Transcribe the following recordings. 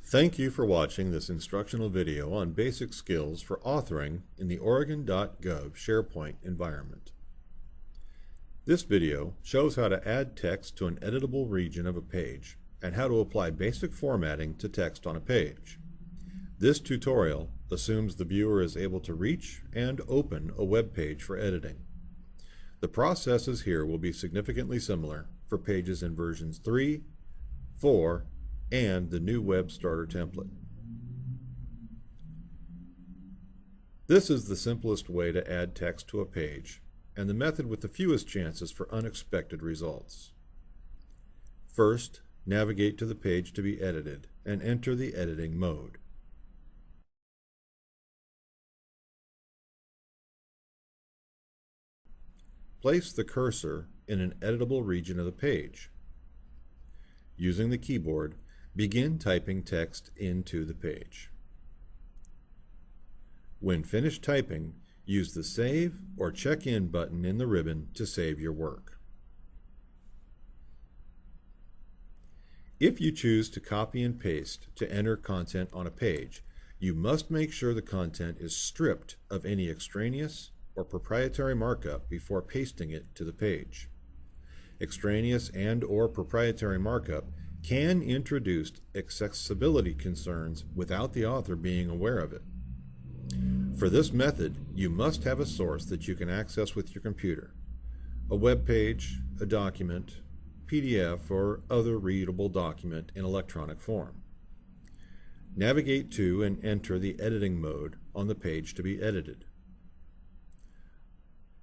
Thank you for watching this instructional video on basic skills for authoring in the Oregon.gov SharePoint environment. This video shows how to add text to an editable region of a page and how to apply basic formatting to text on a page. This tutorial assumes the viewer is able to reach and open a web page for editing. The processes here will be significantly similar for pages in versions 3, 4, and the new web starter template. This is the simplest way to add text to a page and the method with the fewest chances for unexpected results. First, navigate to the page to be edited and enter the editing mode. Place the cursor in an editable region of the page. Using the keyboard, begin typing text into the page. When finished typing, use the Save or Check In button in the ribbon to save your work. If you choose to copy and paste to enter content on a page, you must make sure the content is stripped of any extraneous or proprietary markup before pasting it to the page. Extraneous and/or proprietary markup can introduce accessibility concerns without the author being aware of it. For this method, you must have a source that you can access with your computer, a web page, a document, PDF, or other readable document in electronic form. Navigate to and enter the editing mode on the page to be edited.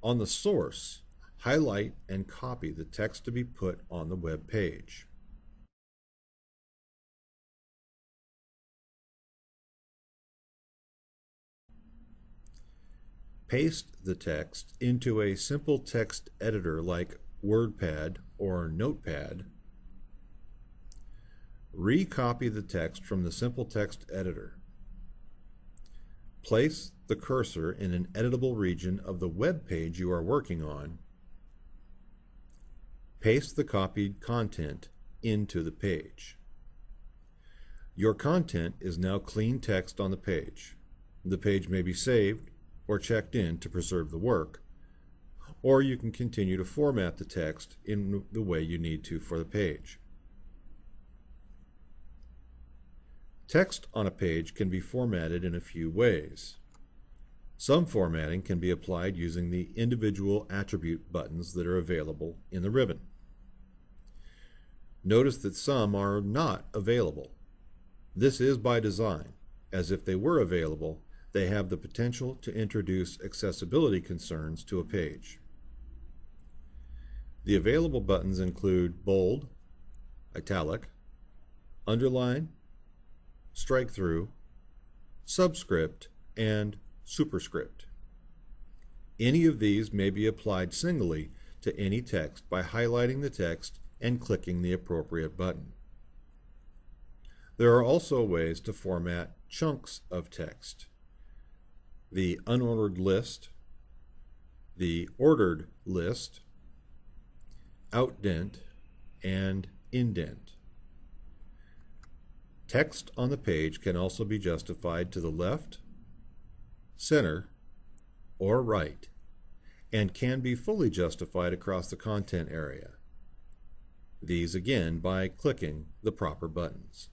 On the source, highlight and copy the text to be put on the web page. Paste the text into a simple text editor like WordPad or Notepad. Recopy the text from the simple text editor. Place the cursor in an editable region of the web page you are working on. Paste the copied content into the page. Your content is now clean text on the page. The page may be saved or checked in to preserve the work, or you can continue to format the text in the way you need to for the page. Text on a page can be formatted in a few ways. Some formatting can be applied using the individual attribute buttons that are available in the ribbon. Notice that some are not available. This is by design, as if they were available, they have the potential to introduce accessibility concerns to a page. The available buttons include bold, italic, underline, strike through, subscript, and superscript. Any of these may be applied singly to any text by highlighting the text and clicking the appropriate button. There are also ways to format chunks of text. The unordered list, the ordered list, outdent, and indent. Text on the page can also be justified to the left, center, or right, and can be fully justified across the content area. These again by clicking the proper buttons.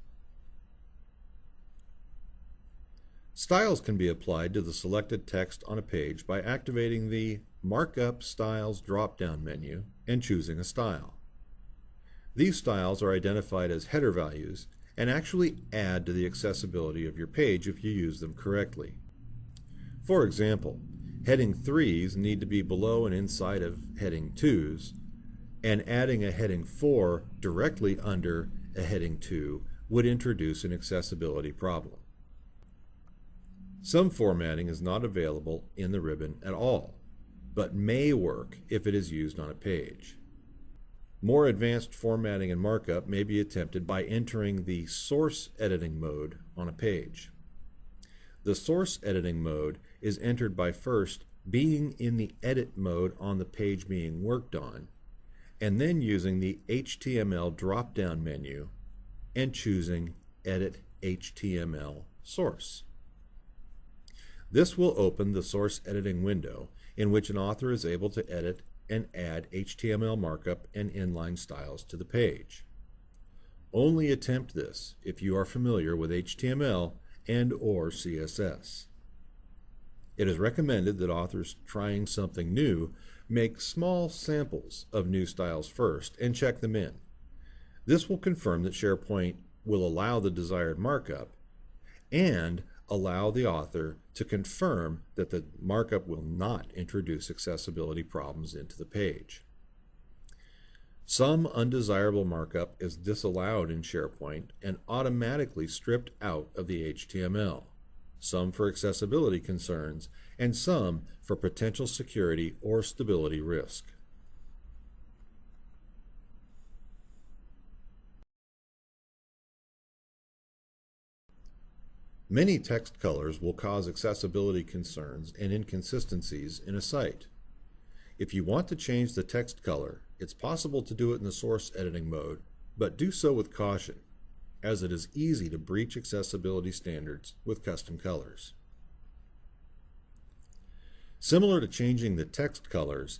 Styles can be applied to the selected text on a page by activating the Markup Styles drop-down menu and choosing a style. These styles are identified as header values and actually add to the accessibility of your page if you use them correctly. For example, heading 3s need to be below and inside of heading 2s, and adding a heading 4 directly under a heading 2 would introduce an accessibility problem. Some formatting is not available in the ribbon at all, but may work if it is used on a page. More advanced formatting and markup may be attempted by entering the source editing mode on a page. The source editing mode is entered by first being in the edit mode on the page being worked on, and then using the HTML drop-down menu and choosing Edit HTML source. This will open the source editing window in which an author is able to edit and add HTML markup and inline styles to the page. Only attempt this if you are familiar with HTML and/or CSS. It is recommended that authors trying something new make small samples of new styles first and check them in. This will confirm that SharePoint will allow the desired markup and allow the author to confirm that the markup will not introduce accessibility problems into the page. Some undesirable markup is disallowed in SharePoint and automatically stripped out of the HTML, some for accessibility concerns and some for potential security or stability risk. Many text colors will cause accessibility concerns and inconsistencies in a site. If you want to change the text color, it's possible to do it in the source editing mode, but do so with caution, as it is easy to breach accessibility standards with custom colors. Similar to changing the text colors,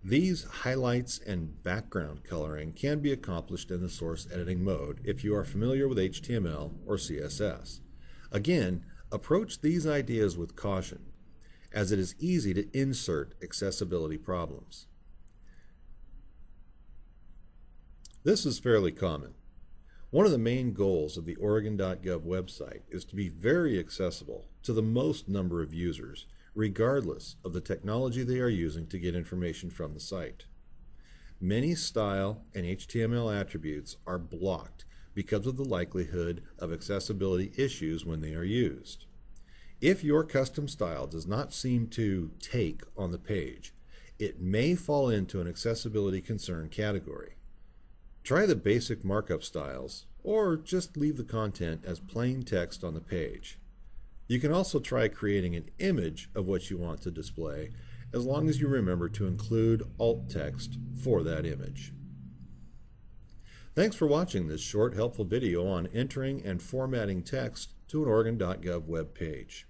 these highlights and background coloring can be accomplished in the source editing mode if you are familiar with HTML or CSS. Again, approach these ideas with caution, as it is easy to insert accessibility problems. This is fairly common. One of the main goals of the Oregon.gov website is to be very accessible to the most number of users, regardless of the technology they are using to get information from the site. Many style and HTML attributes are blocked because of the likelihood of accessibility issues when they are used. If your custom style does not seem to take on the page, it may fall into an accessibility concern category. Try the basic markup styles, or just leave the content as plain text on the page. You can also try creating an image of what you want to display, as long as you remember to include alt text for that image. Thanks for watching this short, helpful video on entering and formatting text to an Oregon.gov web page.